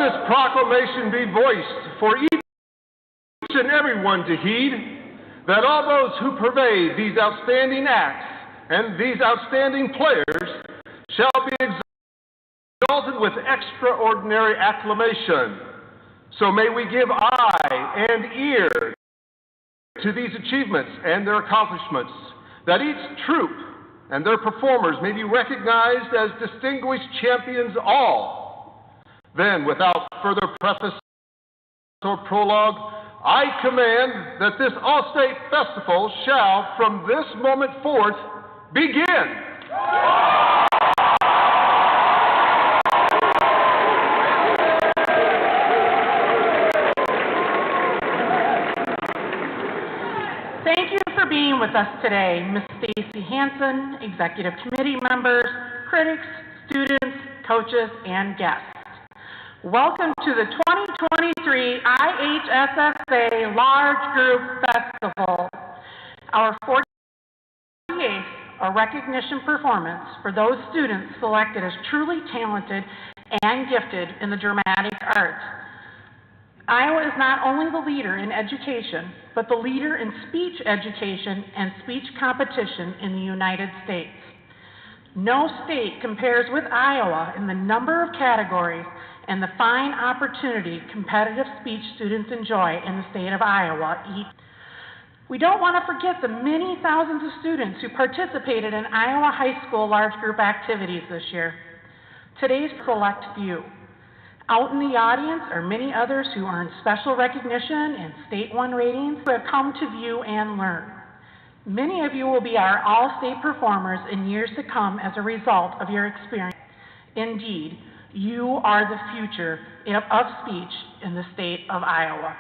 this proclamation be voiced for each and everyone to heed, that all those who pervade these outstanding acts and these outstanding players shall be exalted with extraordinary acclamation. So may we give eye and ear to these achievements and their accomplishments, that each troop and their performers may be recognized as distinguished champions all. Then, without further preface or prologue, I command that this all-state festival shall, from this moment forth, begin. Thank you for being with us today, Ms. Stacy Hansen, Executive Committee members, critics, students, coaches, and guests. Welcome to the 2023 IHSSA Large Group Festival, our 48th recognition performance for those students selected as truly talented and gifted in the dramatic arts. Iowa is not only the leader in education, but the leader in speech education and speech competition in the United States. No state compares with Iowa in the number of categories and the fine opportunity competitive speech students enjoy in the state of Iowa. We don't want to forget the many thousands of students who participated in Iowa high school large group activities this year. Today's select few. Out in the audience are many others who earned special recognition and State 1 ratings who have come to view and learn. Many of you will be our all-state performers in years to come as a result of your experience. Indeed, you are the future of speech in the state of Iowa.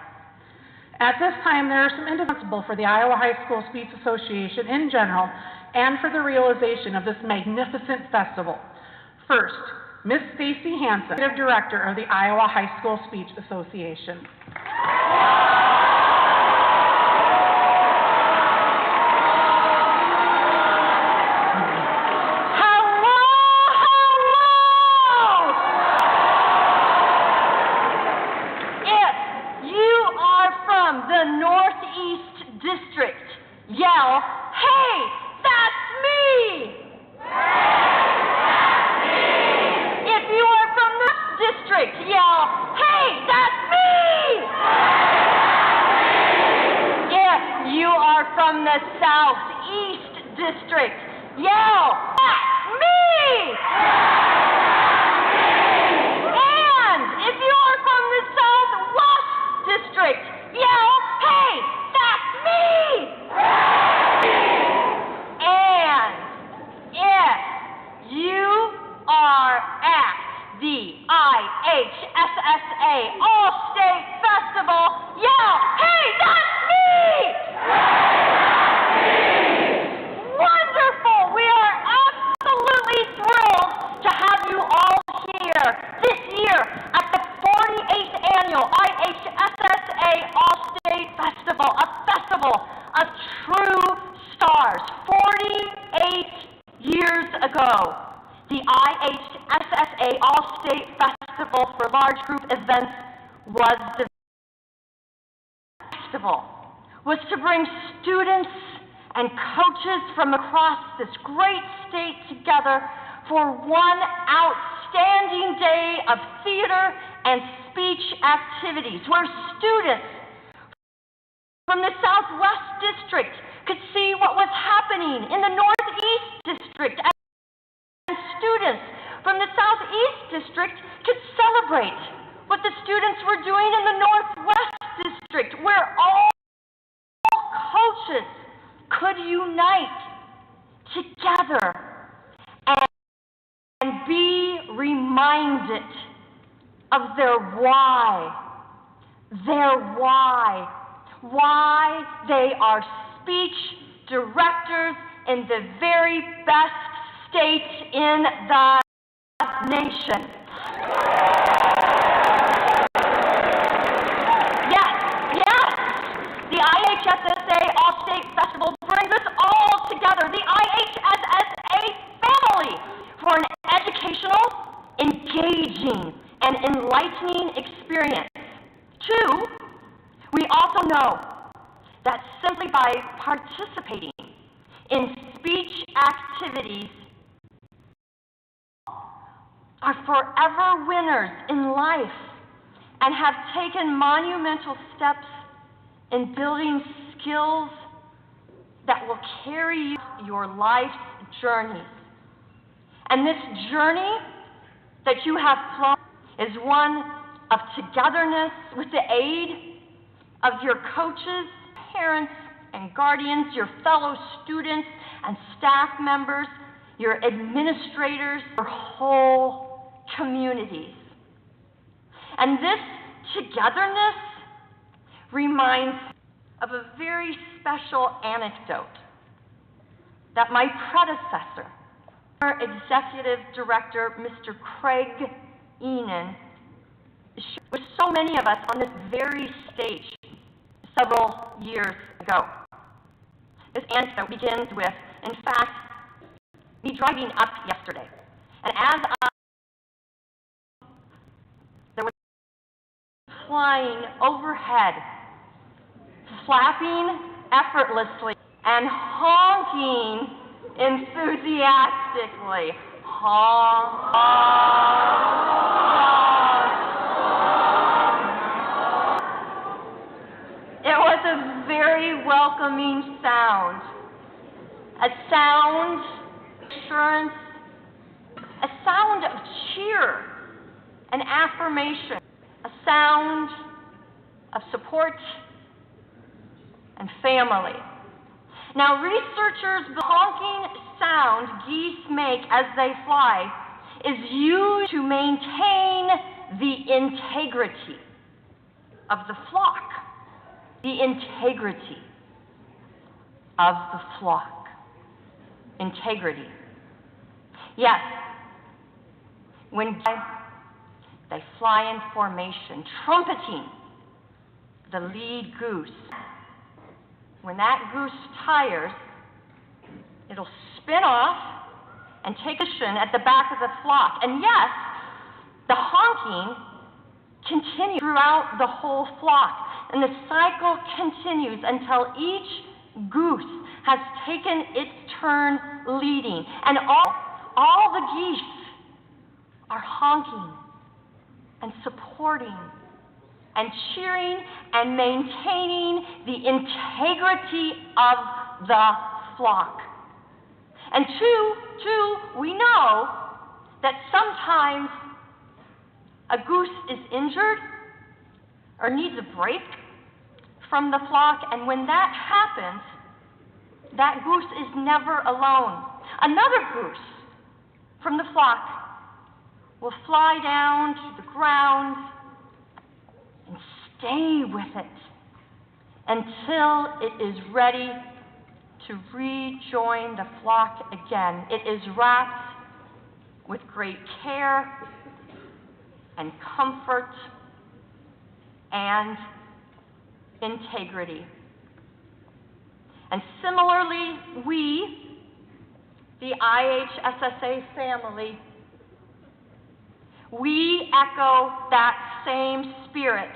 At this time, there are some individuals for the Iowa High School Speech Association in general and for the realization of this magnificent festival. First, Ms. Stacy Hansen, Executive Director of the Iowa High School Speech Association. Yell, "Hey, that's me!" If you are from the district, yell, "Hey, that's me!" If you are from the Southeast district, yell, "That's me!" And if you are from the Southwest district, yell, "Hey, that's me!" And if you are at the IHSSA All-State Festival, yell, "Hey, that's me!" Wonderful! We are absolutely thrilled to have you all here this year at the 48th Annual IHSSA All-State Festival, a festival of true stars. 48 years ago, the IHSSA All-State Festival for Large Group Events was to bring students and coaches from across this great state together for one outstanding day of theater and speech activities, where students from the Southwest District could see what was happening in the Northeast District, and students from the Southeast District could celebrate what the students were doing in the Northwest District, where all coaches could unite together and be reminded of their why they are speech directors in the very best state in the nation. Yes, the IHSSA All-State Festival brings us all together, the IHSSA family, for an educational, engaging, and enlightening learning experience. Two, we also know that simply by participating in speech activities are forever winners in life and have taken monumental steps in building skills that will carry you your life's journey. And this journey that you have flown is one of togetherness with the aid of your coaches, parents, and guardians, your fellow students and staff members, your administrators, your whole communities. And this togetherness reminds of a very special anecdote that my predecessor, our executive director, Mr. Craig Enan, shared with so many of us on this very stage several years ago. This anecdote begins with, in fact, me driving up yesterday, and as there was flying overhead, flapping effortlessly and honking enthusiastically. Honk, honk. It was a very welcoming sound, a sound of assurance, a sound of cheer and affirmation, a sound of support and family. Now, researchers, the honking sound geese make as they fly is used to maintain the integrity of the flock. The integrity of the flock. Integrity. Yes, when they fly in formation, trumpeting the lead goose. When that goose tires, it'll spin off and take position at the back of the flock. And yes, the honking continues throughout the whole flock. And the cycle continues until each goose has taken its turn leading. And all the geese are honking and supporting and cheering and maintaining the integrity of the flock. And two, we know that sometimes a goose is injured or needs a break from the flock, and when that happens, that goose is never alone. Another goose from the flock will fly down to the ground and stay with it until it is ready to rejoin the flock again. It is wrapped with great care and comfort and integrity. And similarly, we, the IHSSA family, we echo that same spirit.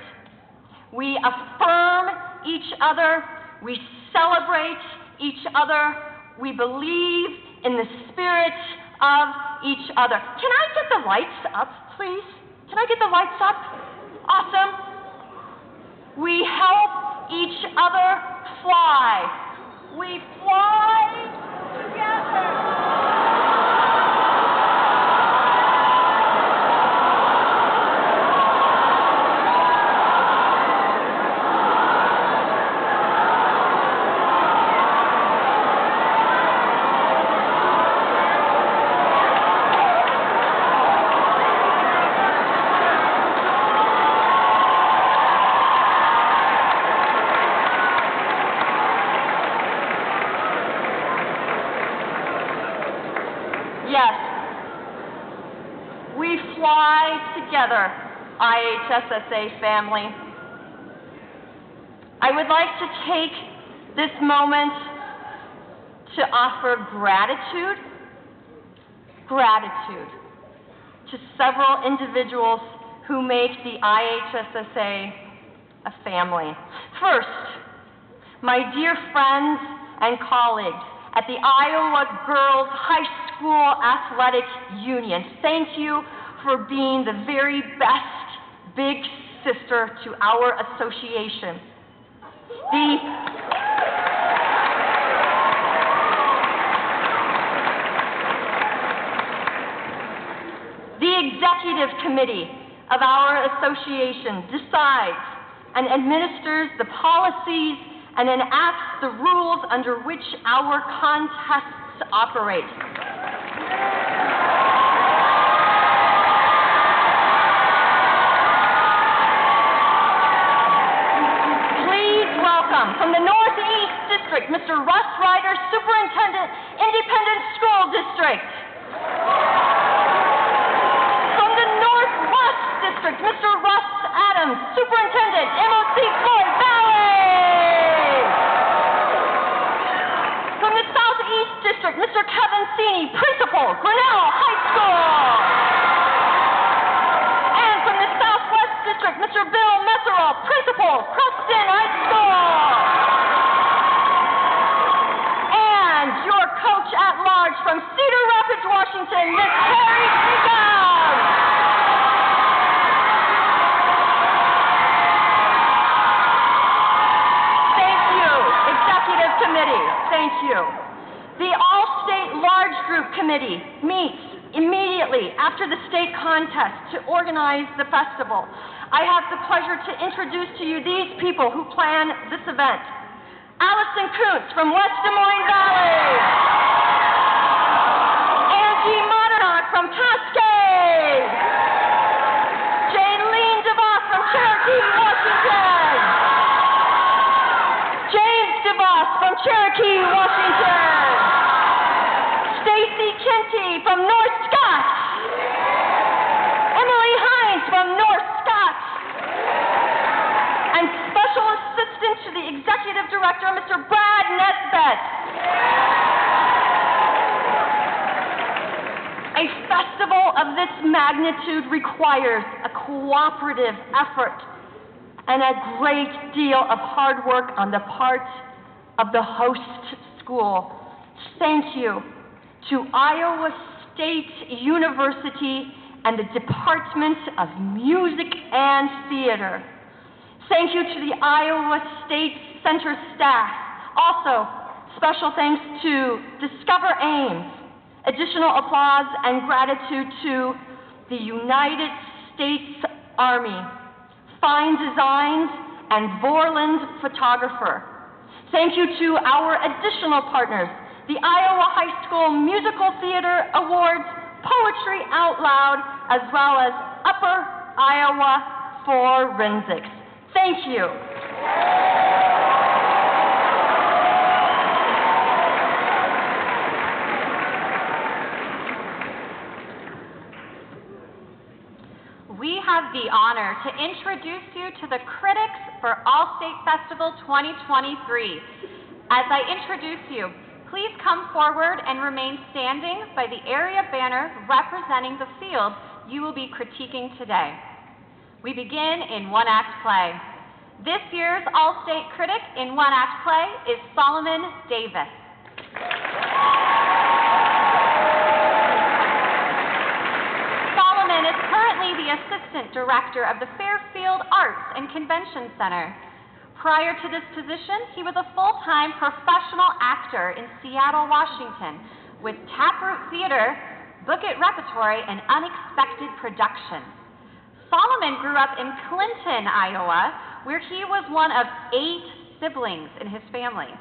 We affirm each other. We celebrate each other. We believe in the spirit of each other. Can I get the lights up, please? Can I get the lights up? Awesome. We help each other fly. We fly together. Yes, we fly together, IHSSA family. I would like to take this moment to offer gratitude to several individuals who make the IHSSA a family. First, my dear friends and colleagues at the Iowa Girls High School Athletic Union, thank you for being the very best big sister to our association. The executive committee of our association decides and administers the policies and enacts the rules under which our contests operate. Please welcome from the Northeast District, Mr. Russ Ryder, Superintendent, Independent School District. From the Northwest District, Mr. Russ Adams, Superintendent, MOC Floyd Valley. From the Southeast District, Mr. Kevin Sini, Principal, Grinnell High School. And from the Southwest District, Mr. Bill Messerol, Principal, Preston High School. And your coach at large from Cedar Rapids, Washington, Ms. Carrie Seacom. Committee, thank you. The All-State Large Group Committee meets immediately after the state contest to organize the festival. I have the pleasure to introduce to you these people who plan this event. Allison Kuntz from West Des Moines Valley. Angie Monadnock from Cascade. Jaylene DeVos from Cherokee, Washington. From Cherokee, Washington. Stacy Kinty from North Scott. Emily Hines from North Scott. And Special Assistant to the Executive Director, Mr. Brad Nesbitt. A festival of this magnitude requires a cooperative effort and a great deal of hard work on the part of the host school. Thank you to Iowa State University and the Department of Music and Theater. Thank you to the Iowa State Center staff. Also, special thanks to Discover Ames. Additional applause and gratitude to the United States Army, Fine Designs, and Vorland Photographer. Thank you to our additional partners, the Iowa High School Musical Theater Awards, Poetry Out Loud, as well as Upper Iowa Forensics. Thank you. We have the honor to introduce you to the critics for All-State Festival 2023. As I introduce you, please come forward and remain standing by the area banner representing the field you will be critiquing today. We begin in one-act play. This year's All-State critic in one-act play is Solomon Davis. Solomon is currently the Assistant Director of the Fairfield Arts and Convention Center. Prior to this position, he was a full-time professional actor in Seattle, Washington, with Taproot Theater, Book It Repertory, and Unexpected Productions. Solomon grew up in Clinton, Iowa, where he was one of 8 siblings in his family.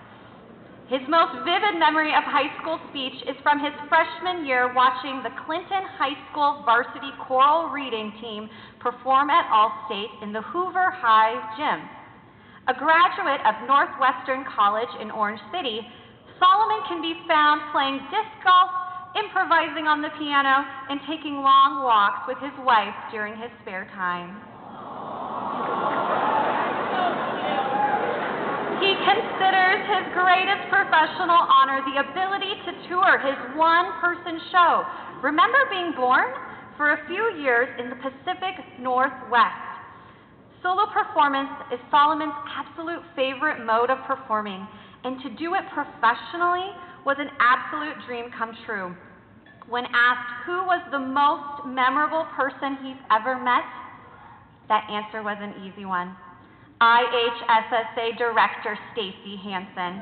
His most vivid memory of high school speech is from his freshman year watching the Clinton High School varsity choral reading team perform at All-State in the Hoover High Gym. A graduate of Northwestern College in Orange City, Solomon can be found playing disc golf, improvising on the piano, and taking long walks with his wife during his spare time. He considers his greatest professional honor the ability to tour his one-person show, Remember Being Born? for a few years in the Pacific Northwest. Solo performance is Solomon's absolute favorite mode of performing, and to do it professionally was an absolute dream come true. When asked who was the most memorable person he's ever met, that answer was an easy one. IHSSA Director Stacy Hansen.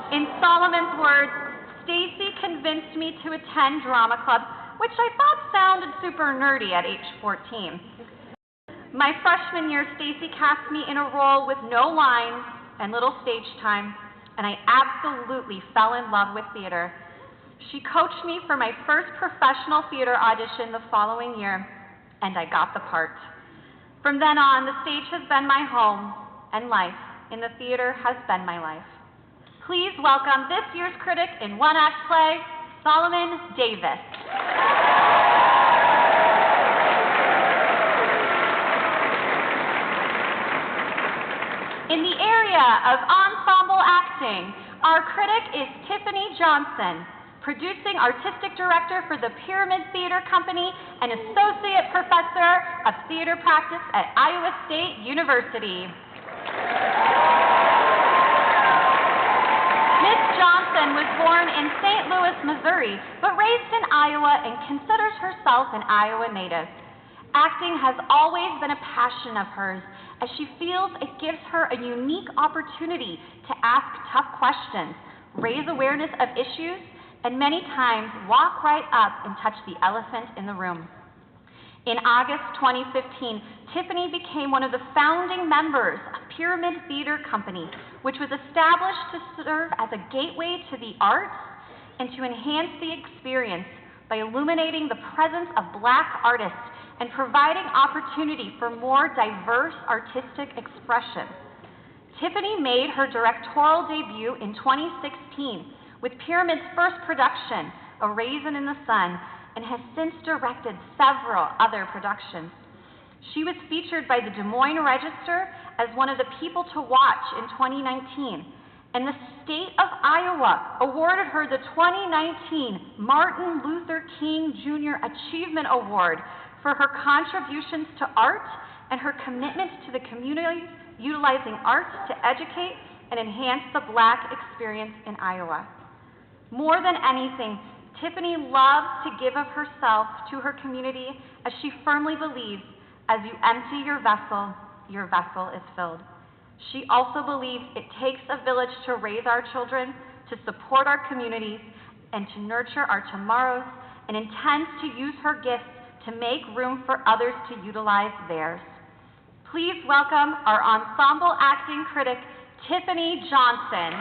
In Solomon's words, Stacy convinced me to attend drama club, which I thought sounded super nerdy at age 14. My freshman year, Stacy cast me in a role with no lines and little stage time, and I absolutely fell in love with theater. She coached me for my first professional theater audition the following year, and I got the part. From then on, the stage has been my home, and life in the theater has been my life. Please welcome this year's critic in one-act play, Solomon Davis. In the area of ensemble acting, our critic is Tiffany Johnson, producing artistic director for the Pyramid Theater Company and associate professor of theater practice at Iowa State University. Miss Johnson was born in St. Louis, Missouri, but raised in Iowa and considers herself an Iowa native. Acting has always been a passion of hers, as she feels it gives her a unique opportunity to ask tough questions, raise awareness of issues, and many times walk right up and touch the elephant in the room. In August 2015, Tiffany became one of the founding members of Pyramid Theater Company, which was established to serve as a gateway to the arts and to enhance the experience by illuminating the presence of Black artists and providing opportunity for more diverse artistic expression. Tiffany made her directorial debut in 2016 with Pyramid's first production, A Raisin in the Sun, and has since directed several other productions. She was featured by the Des Moines Register as one of the people to watch in 2019, and the state of Iowa awarded her the 2019 Martin Luther King Jr. Achievement Award for her contributions to art and her commitment to the community utilizing arts to educate and enhance the Black experience in Iowa. More than anything, Tiffany loves to give of herself to her community, as she firmly believes, as you empty your vessel is filled. She also believes it takes a village to raise our children, to support our communities, and to nurture our tomorrows, and intends to use her gifts to make room for others to utilize theirs. Please welcome our ensemble acting critic, Tiffany Johnson.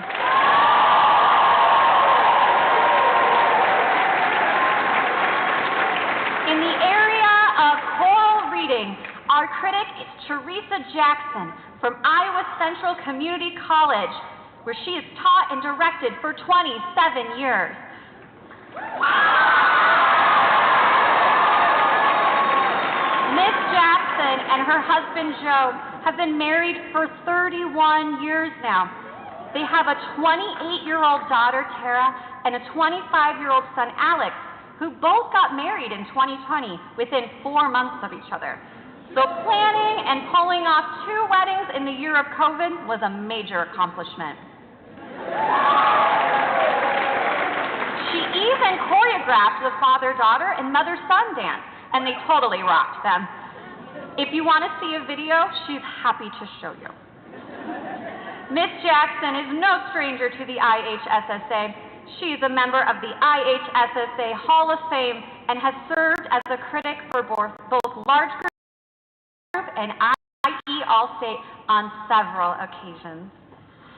In the area of choral reading, our critic is Teresa Jackson from Iowa Central Community College, where she has taught and directed for 27 years. Miss Jackson and her husband Joe have been married for 31 years now. They have a 28-year-old daughter, Tara, and a 25-year-old son, Alex, who both got married in 2020 within 4 months of each other. So planning and pulling off 2 weddings in the year of COVID was a major accomplishment. She even choreographed the father-daughter and mother-son dance, and they totally rocked them. If you want to see a video, she's happy to show you. Miss Jackson is no stranger to the IHSSA. She is a member of the IHSSA Hall of Fame and has served as a critic for both large group and IE All-State on several occasions.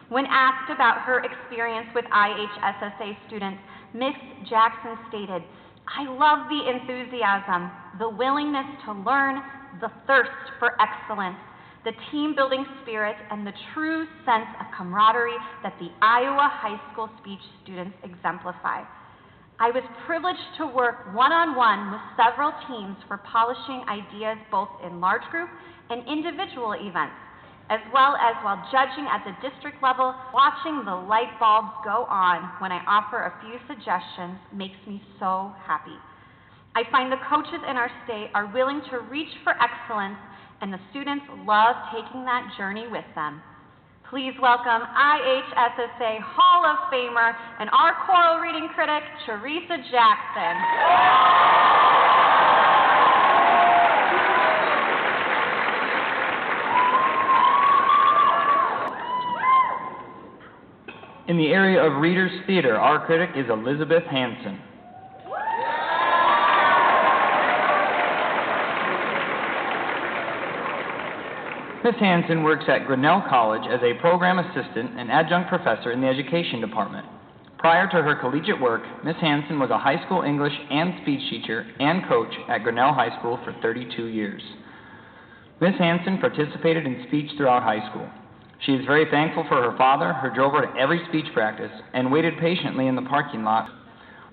When asked about her experience with IHSSA students, Miss Jackson stated, "I love the enthusiasm, the willingness to learn, the thirst for excellence, the team-building spirit, and the true sense of camaraderie that the Iowa high school speech students exemplify. I was privileged to work one-on-one with several teams for polishing ideas both in large group and individual events, as well as while judging at the district level. Watching the light bulbs go on when I offer a few suggestions makes me so happy. I find the coaches in our state are willing to reach for excellence, and the students love taking that journey with them. Please welcome IHSSA Hall of Famer and our choral reading critic, Teresa Jackson. In the area of Reader's Theater, our critic is Elizabeth Hansen. Ms. Hansen works at Grinnell College as a program assistant and adjunct professor in the education department. Prior to her collegiate work, Ms. Hansen was a high school English and speech teacher and coach at Grinnell High School for 32 years. Ms. Hansen participated in speech throughout high school. She is very thankful for her father, who drove her to every speech practice and waited patiently in the parking lot.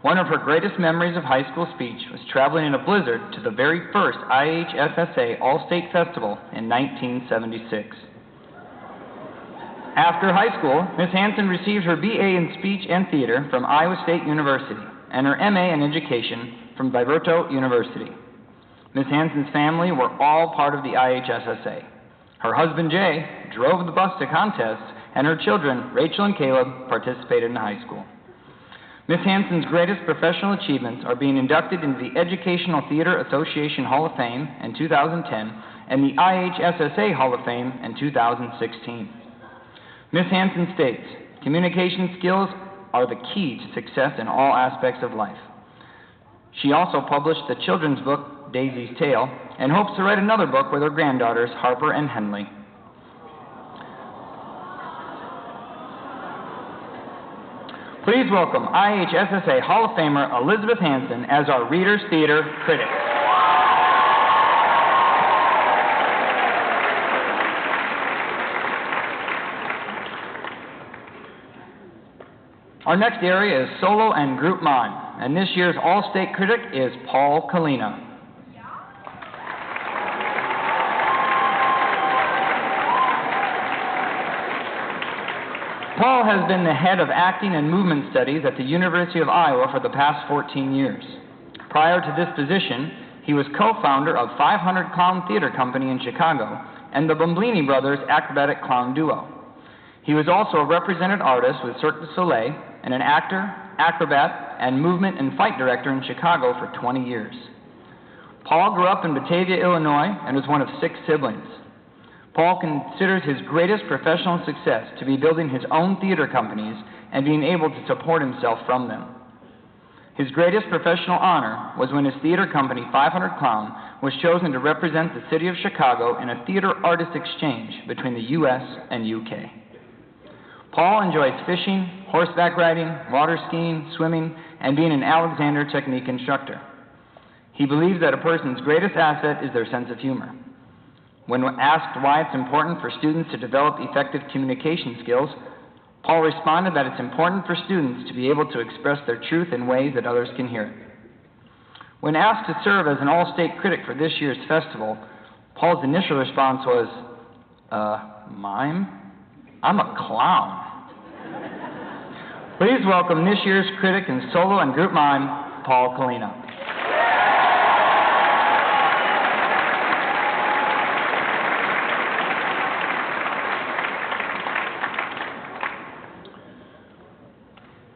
One of her greatest memories of high school speech was traveling in a blizzard to the very first IHSSA All-State Festival in 1976. After high school, Ms. Hansen received her BA in Speech and Theater from Iowa State University and her MA in Education from Viverto University. Ms. Hansen's family were all part of the IHSSA. Her husband, Jay, drove the bus to contests, and her children, Rachel and Caleb, participated in high school. Ms. Hansen's greatest professional achievements are being inducted into the Educational Theater Association Hall of Fame in 2010 and the IHSSA Hall of Fame in 2016. Ms. Hansen states, "Communication skills are the key to success in all aspects of life." She also published the children's book, Daisy's Tale, and hopes to write another book with her granddaughters, Harper and Henley. Please welcome IHSSA Hall of Famer Elizabeth Hansen as our Reader's Theater critic. Our next area is solo and group mime, and this year's All-State critic is Paul Kalina. Paul has been the head of acting and movement studies at the University of Iowa for the past 14 years. Prior to this position, he was co-founder of 500 Clown Theater Company in Chicago and the Bomblini Brothers Acrobatic Clown Duo. He was also a represented artist with Cirque du Soleil and an actor, acrobat, and movement and fight director in Chicago for 20 years. Paul grew up in Batavia, Illinois, and was one of 6 siblings. Paul considers his greatest professional success to be building his own theater companies and being able to support himself from them. His greatest professional honor was when his theater company, 500 Clown, was chosen to represent the city of Chicago in a theater artist exchange between the U.S. and U.K. Paul enjoys fishing, horseback riding, water skiing, swimming, and being an Alexander technique instructor. He believes that a person's greatest asset is their sense of humor. When asked why it's important for students to develop effective communication skills, Paul responded that it's important for students to be able to express their truth in ways that others can hear it. When asked to serve as an all-state critic for this year's festival, Paul's initial response was, mime? I'm a clown. Please welcome this year's critic in solo and group mime, Paul Kalina.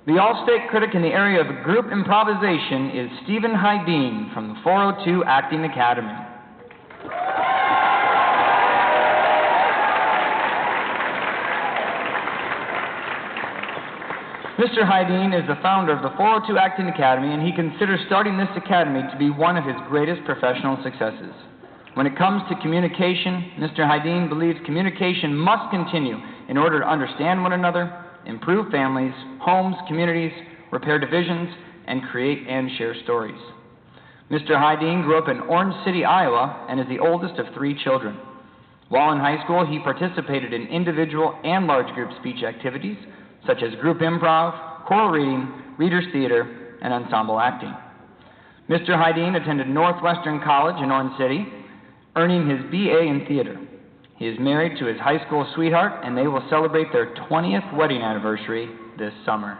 The All-State critic in the area of group improvisation is Stephen Hydeen from the 402 Acting Academy. Mr. Hydeen is the founder of the 402 Acting Academy, and he considers starting this academy to be one of his greatest professional successes. When it comes to communication, Mr. Hydeen believes communication must continue in order to understand one another, improve families, homes, communities, repair divisions, and create and share stories. Mr. Hydeen grew up in Orange City, Iowa, and is the oldest of 3 children. While in high school, he participated in individual and large group speech activities, such as group improv, choral reading, reader's theater, and ensemble acting. Mr. Hydeen attended Northwestern College in Orange City, earning his BA in theater. He is married to his high school sweetheart, and they will celebrate their 20th wedding anniversary this summer.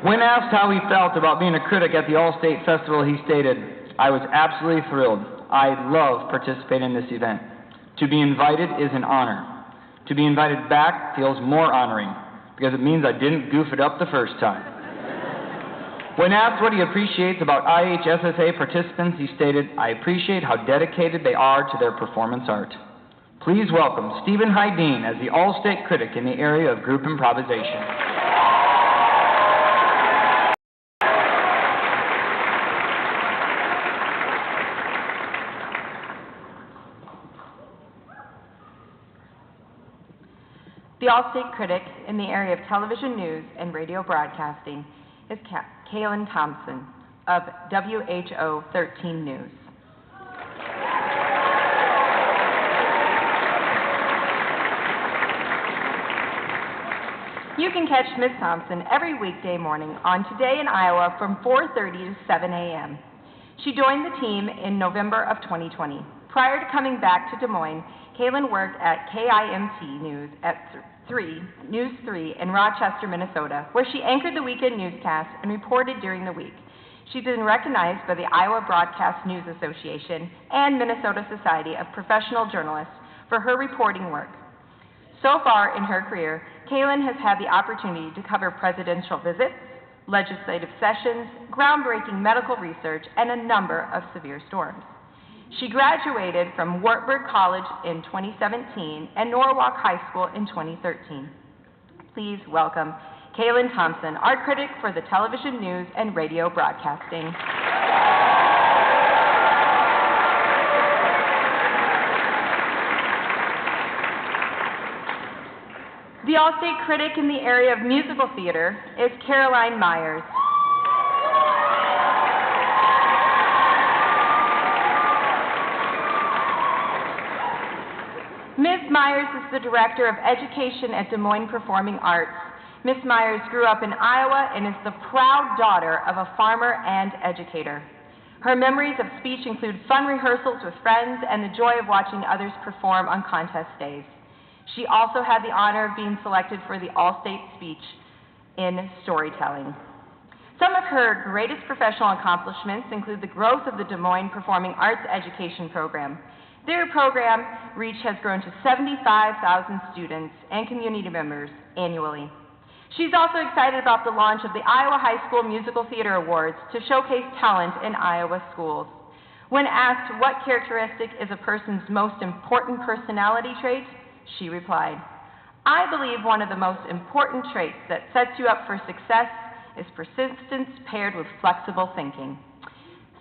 When asked how he felt about being a critic at the All-State Festival, he stated, "I was absolutely thrilled. I love participating in this event. To be invited is an honor. To be invited back feels more honoring, because it means I didn't goof it up the first time." When asked what he appreciates about IHSSA participants, he stated, "I appreciate how dedicated they are to their performance art." Please welcome Stephen Hydeen as the All-State Critic in the area of group improvisation. The All-State Critic in the area of television news and radio broadcasting is Kaylin Thompson of WHO 13 News. You can catch Ms. Thompson every weekday morning on Today in Iowa from 4:30 to 7 a.m. She joined the team in November of 2020. Prior to coming back to Des Moines, Kaylin worked at KIMT News at News 3 in Rochester, Minnesota, where she anchored the weekend newscast and reported during the week. She's been recognized by the Iowa Broadcast News Association and Minnesota Society of Professional Journalists for her reporting work. So far in her career, Kaylin has had the opportunity to cover presidential visits, legislative sessions, groundbreaking medical research, and a number of severe storms. She graduated from Wartburg College in 2017 and Norwalk High School in 2013. Please welcome Kaylin Thompson, art critic for the television news and radio broadcasting. The All-State Critic in the area of musical theater is Caroline Myers. Ms. Myers is the Director of Education at Des Moines Performing Arts. Ms. Myers grew up in Iowa and is the proud daughter of a farmer and educator. Her memories of speech include fun rehearsals with friends and the joy of watching others perform on contest days. She also had the honor of being selected for the All-State Speech in storytelling. Some of her greatest professional accomplishments include the growth of the Des Moines Performing Arts Education Program. Their program reach has grown to 75,000 students and community members annually. She's also excited about the launch of the Iowa High School Musical Theater Awards to showcase talent in Iowa schools. When asked what characteristic is a person's most important personality trait, she replied, "I believe one of the most important traits that sets you up for success is persistence paired with flexible thinking."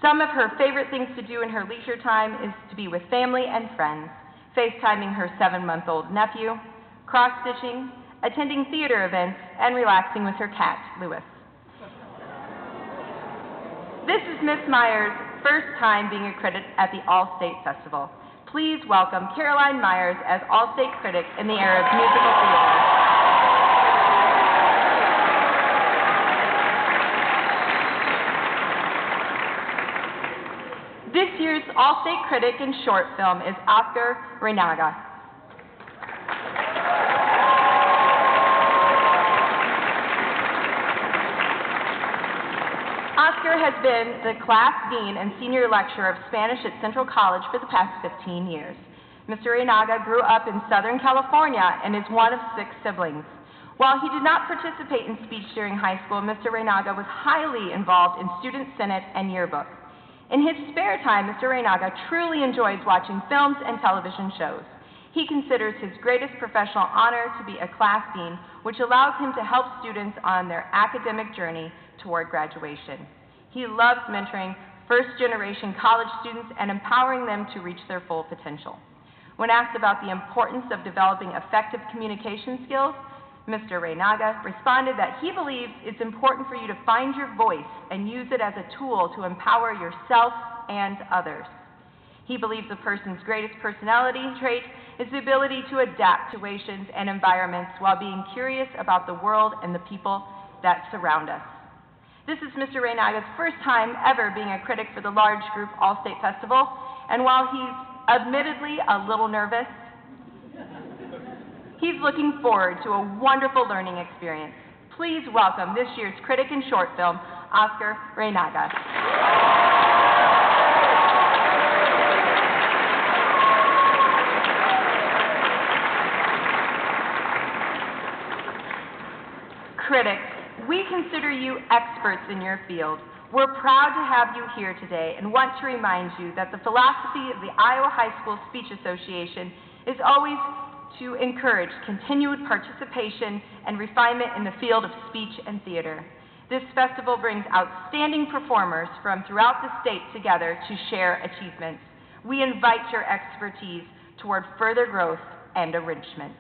Some of her favorite things to do in her leisure time is to be with family and friends, FaceTiming her 7-month-old nephew, cross-stitching, attending theater events, and relaxing with her cat, Lewis. This is Ms. Myers' first time being a critic at the All-State Festival. Please welcome Caroline Myers as All-State Critic in the area of musical theater. This year's All-State Critic in short film is Oscar Reinaga. Oscar has been the class dean and senior lecturer of Spanish at Central College for the past 15 years. Mr. Reinaga grew up in Southern California and is one of 6 siblings. While he did not participate in speech during high school, Mr. Reinaga was highly involved in student senate and yearbook. In his spare time, Mr. Reinaga truly enjoys watching films and television shows. He considers his greatest professional honor to be a class dean, which allows him to help students on their academic journey toward graduation. He loves mentoring first-generation college students and empowering them to reach their full potential. When asked about the importance of developing effective communication skills, Mr. Reinaga responded that he believes it's important for you to find your voice and use it as a tool to empower yourself and others. He believes a person's greatest personality trait is the ability to adapt to situations and environments while being curious about the world and the people that surround us. This is Mr. Reinaga's first time ever being a critic for the large group All-State Festival, and while he's admittedly a little nervous, he's looking forward to a wonderful learning experience. Please welcome this year's critic in short film, Oscar Reynaga. Critics, we consider you experts in your field. We're proud to have you here today and want to remind you that the philosophy of the Iowa High School Speech Association is always to encourage continued participation and refinement in the field of speech and theater. This festival brings outstanding performers from throughout the state together to share achievements. We invite your expertise toward further growth and enrichment.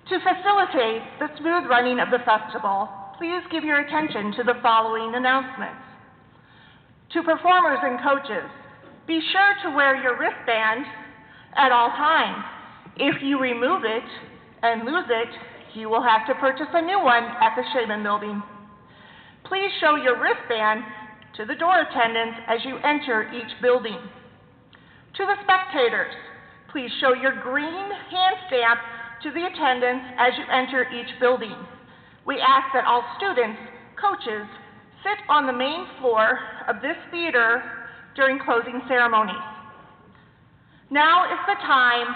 To facilitate the smooth running of the festival, please give your attention to the following announcements. To performers and coaches, be sure to wear your wristband at all times. If you remove it and lose it, you will have to purchase a new one at the Shaman Building. Please show your wristband to the door attendants as you enter each building. To the spectators, please show your green hand stamp to the attendants as you enter each building. We ask that all students, coaches, sit on the main floor of this theater during closing ceremonies. Now is the time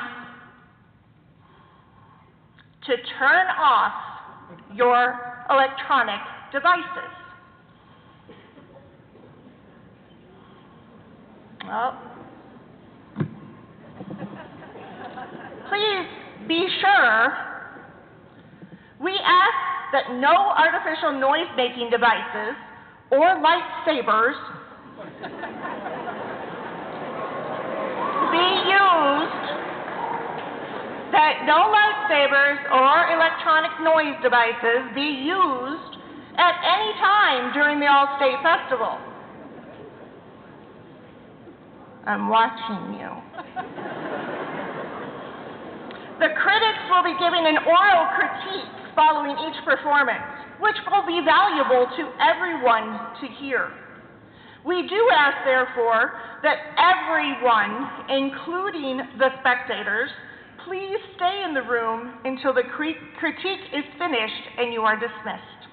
to turn off your electronic devices. Well, please be sure we ask that no artificial noise-making devices or lightsabers be used, that no lightsabers or electronic noise devices be used at any time during the All-State Festival. I'm watching you. The critics will be giving an oral critique following each performance, which will be valuable to everyone to hear. We do ask, therefore, that everyone, including the spectators, please stay in the room until the critique is finished and you are dismissed.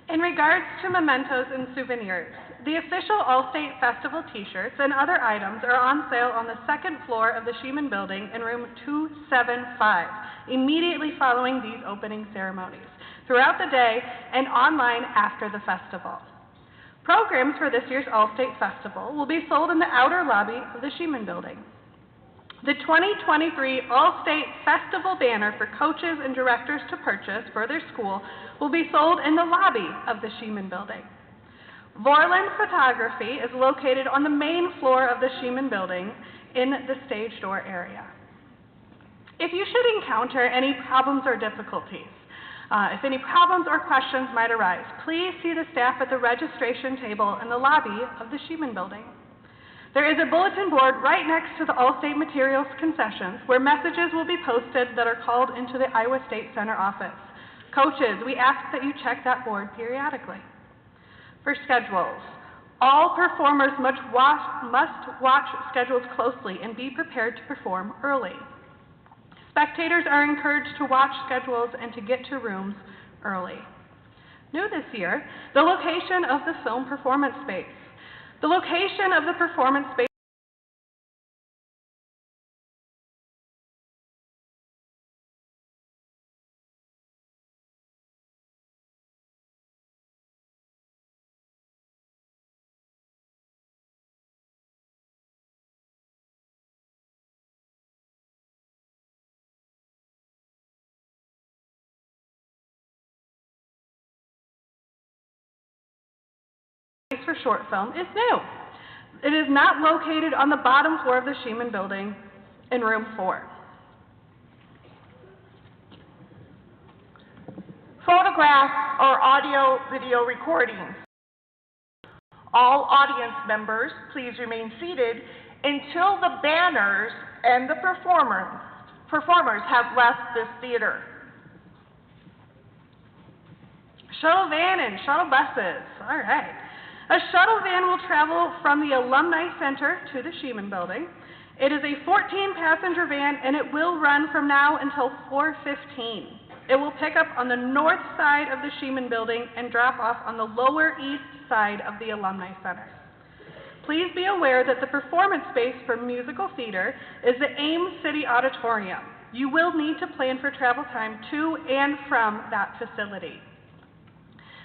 In regards to mementos and souvenirs, the official All-State Festival t-shirts and other items are on sale on the second floor of the Sheeman Building in room 275, immediately following these opening ceremonies, throughout the day and online after the festival. Programs for this year's All-State Festival will be sold in the outer lobby of the Sheeman Building. The 2023 All-State Festival banner for coaches and directors to purchase for their school will be sold in the lobby of the Sheeman Building. Vorland Photography is located on the main floor of the Sheeman Building in the stage door area. If you should encounter any problems or difficulties, if any problems or questions might arise, please see the staff at the registration table in the lobby of the Sheeman Building. There is a bulletin board right next to the All-State Materials concessions where messages will be posted that are called into the Iowa State Center office. Coaches, we ask that you check that board periodically. For schedules, all performers must watch schedules closely and be prepared to perform early. Spectators are encouraged to watch schedules and to get to rooms early. New this year, the location of the film performance space. The location of the performance space for short film is new. It is not located on the bottom floor of the Sheeman Building in room 4. Photographs or audio-video recordings. All audience members, please remain seated until the banners and the performers have left this theater. Shuttle van and shuttle buses. All right. A shuttle van will travel from the Alumni Center to the Sheeman Building. It is a 14-passenger van, and it will run from now until 4:15. It will pick up on the north side of the Sheeman Building and drop off on the lower east side of the Alumni Center. Please be aware that the performance space for musical theater is the Ames City Auditorium. You will need to plan for travel time to and from that facility.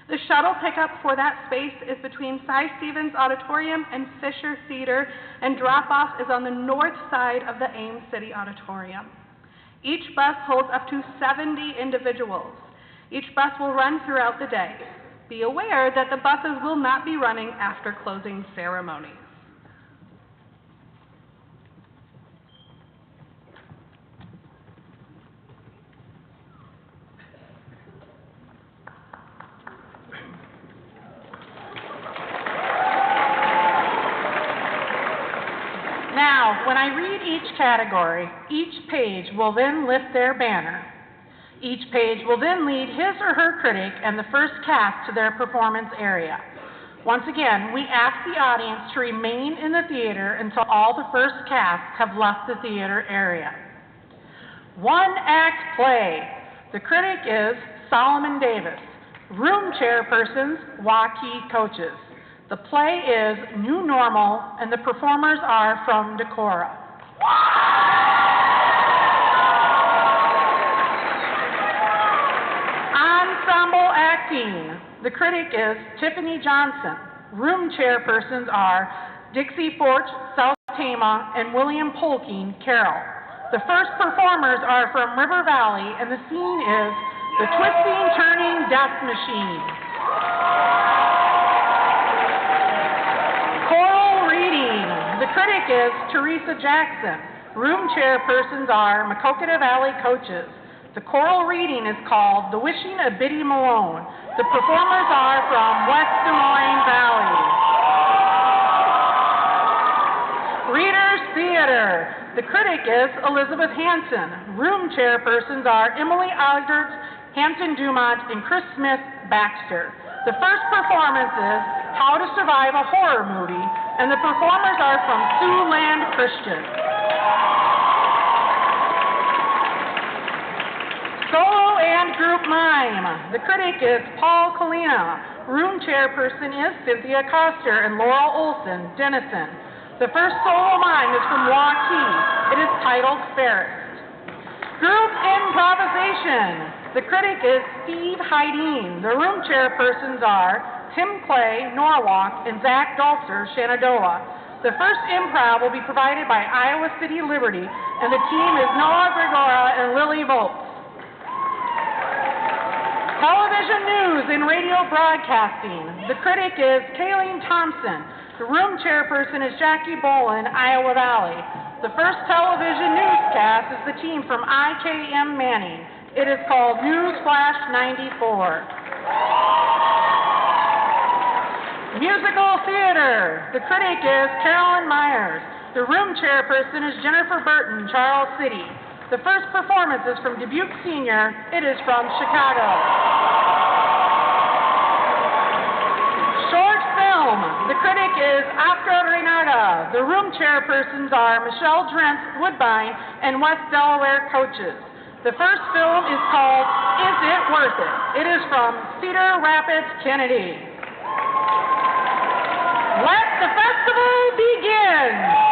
The shuttle pickup for that space is between Cy Stevens Auditorium and Fisher Theater, and drop-off is on the north side of the Ames City Auditorium. Each bus holds up to 70 individuals. Each bus will run throughout the day. Be aware that the buses will not be running after closing ceremonies. Now, when I read each category, each page will then lift their banner. Each page will then lead his or her critic and the first cast to their performance area. Once again, we ask the audience to remain in the theater until all the first casts have left the theater area. One-act play. The critic is Solomon Davis. Room chairpersons, Waukee coaches. The play is New Normal, and the performers are from Decorah. Ensemble acting. The critic is Tiffany Johnson. Room chairpersons are Dixie Forge, South Tama, and William Polking, Carroll. The first performers are from River Valley, and the scene is the Twisting Turning Death Machine. Choral reading. The critic is Teresa Jackson. Room chairpersons are Maquoketa Valley coaches. The choral reading is called The Wishing of Biddy Malone. The performers are from West Des Moines Valley. Readers Theater. The critic is Elizabeth Hanson. Room chairpersons are Emily Algerts, Hampton Dumont, and Chris Smith Baxter. The first performance is How to Survive a Horror Movie, and the performers are from Siouxland Christian. Solo and group mime. The critic is Paul Kalina. Room chairperson is Cynthia Coster and Laurel Olson, Denison. The first solo mime is from Waukee. It is titled Fairest. Group improvisation. The critic is Steve Hydeen. The room chairpersons are Tim Clay, Norwalk, and Zach Dolzer, Shenandoah. The first improv will be provided by Iowa City Liberty, and the team is Noah Gregora and Lily Volz. Television news and radio broadcasting. The critic is Kayleen Thompson. The room chairperson is Jackie Bolin, Iowa Valley. The first television newscast is the team from IKM Manning. It is called News Flash 94. Musical theater. The critic is Carolyn Myers. The room chairperson is Jennifer Burton, Charles City. The first performance is from Dubuque Senior. It is from Chicago. Short film. The critic is Oscar Renaga. The room chairpersons are Michelle Drentz, Woodbine, and West Delaware coaches. The first film is called Is It Worth It? It is from Cedar Rapids, Kennedy. Let the festival begin!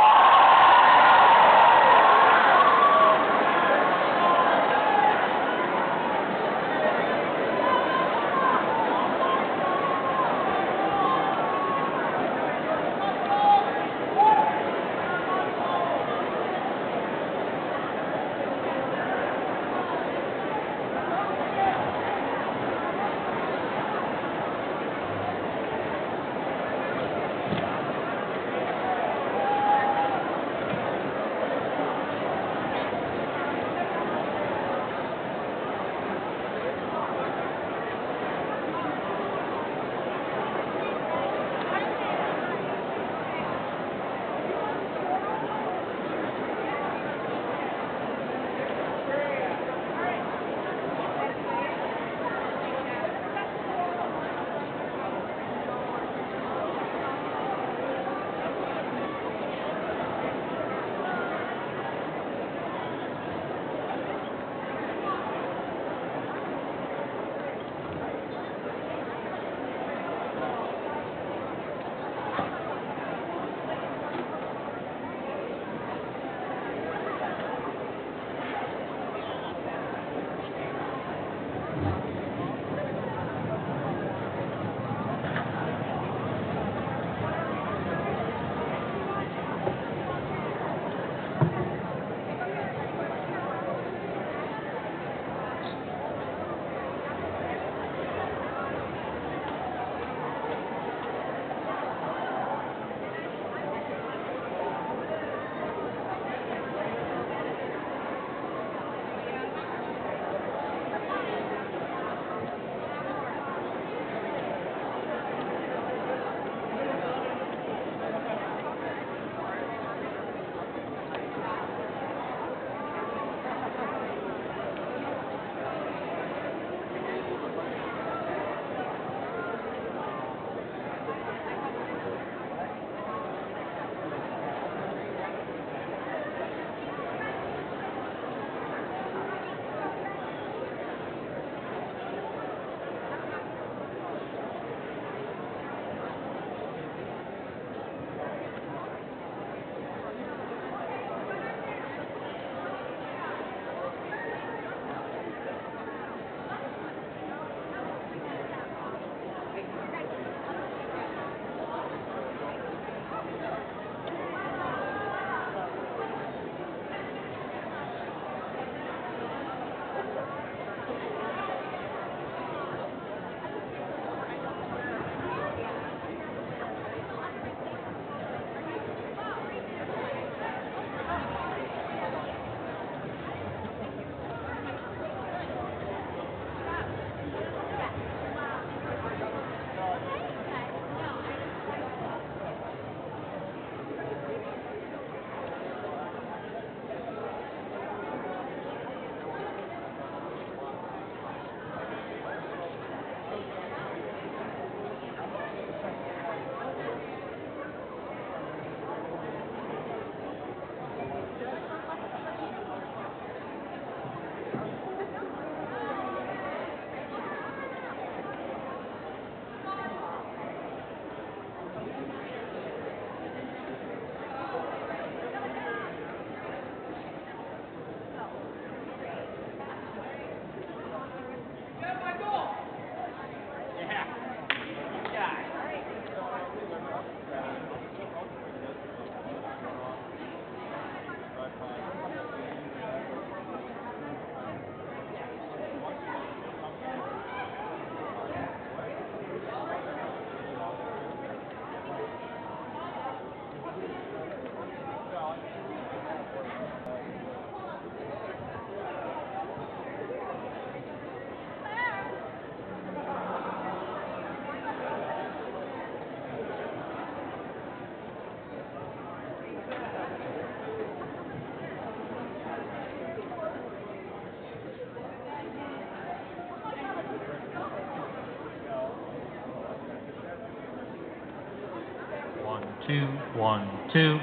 2, 1, 2,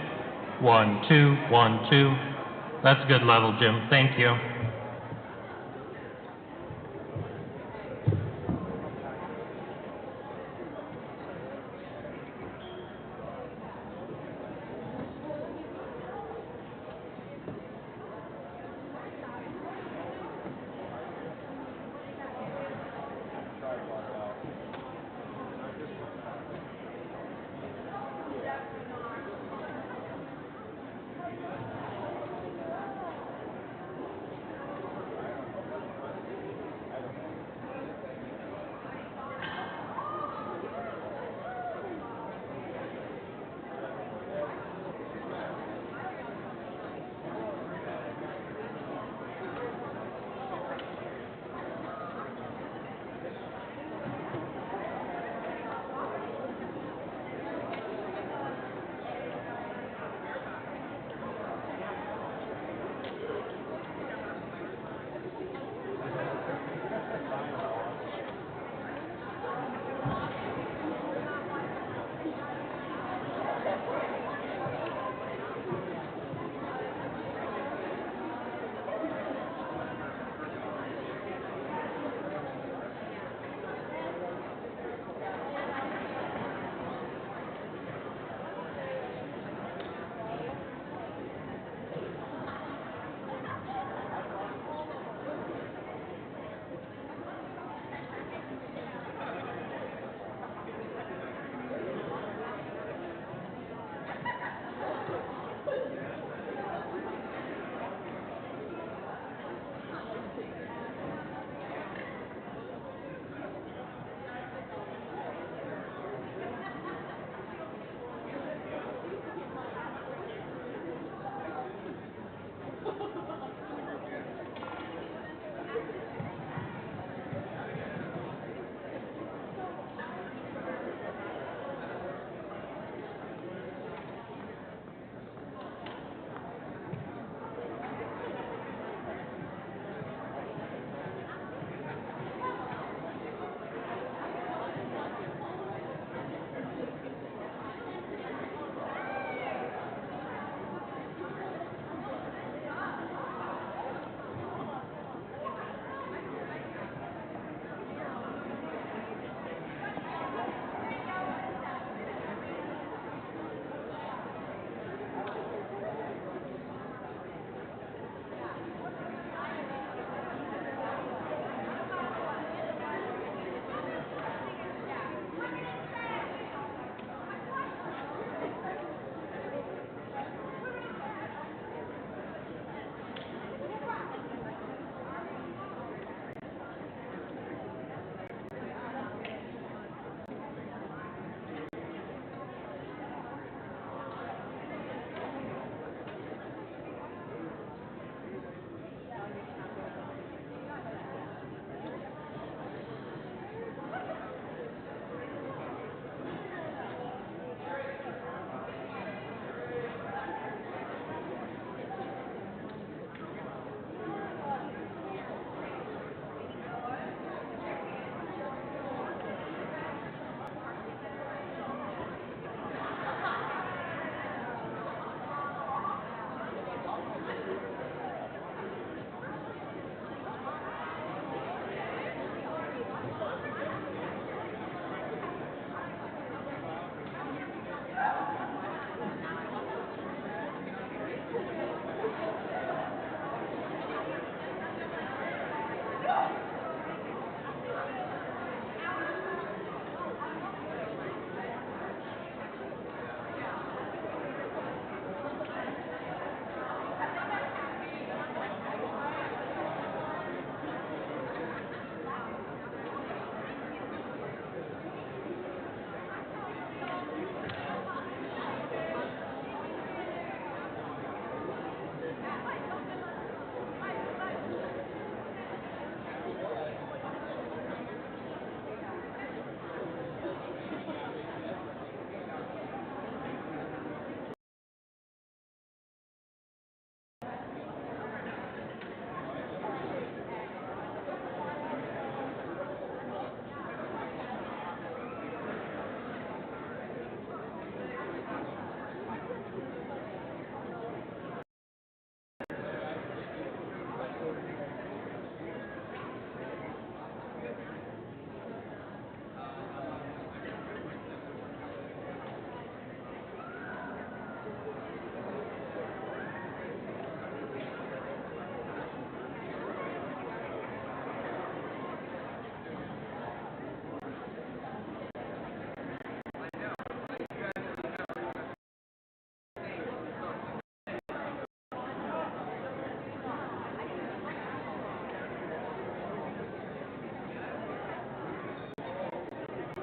1, 2, 1, 2. That's good level, Jim. Thank you.